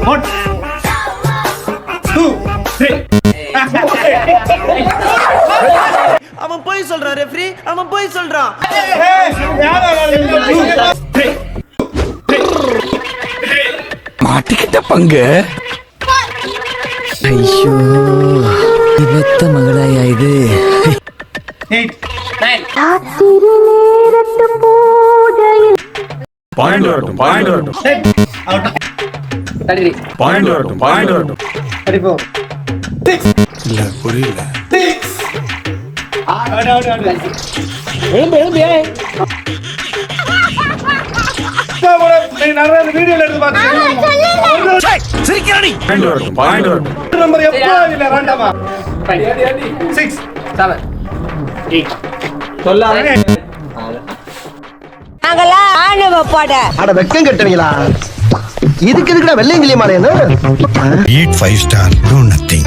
1 2 3 அவன் போய் சொல்றான் ரெஃப்ரி, அவன் போய் சொல்றான். மாட்டிக்கிட்ட பங்கு. ஐயோ இவத்த மகளாயா இது. 8 9 பாயிண்ட் வரட்டும் அவுட் 33 பாயிண்ட் வரட்டும் 34 6 இல்ல புரியல 6 அவுட் எழும்பு நீ நிறைய வீடியோல எடுத்து பாத்து சிரிக்கிறானி. பாயிண்ட் வரட்டும் நம்பர் எப்போ இல்ல ரேண்டமா 6 7 8 சொல்லாதே நாங்கெல்லாம் ஆணவ போட அட வெக்கம் கட்டுவீங்களா? இதுக்கு எதுக்குடா வெள்ளையங்கிலி மாலையன்னு? Eat 5 star, do nothing.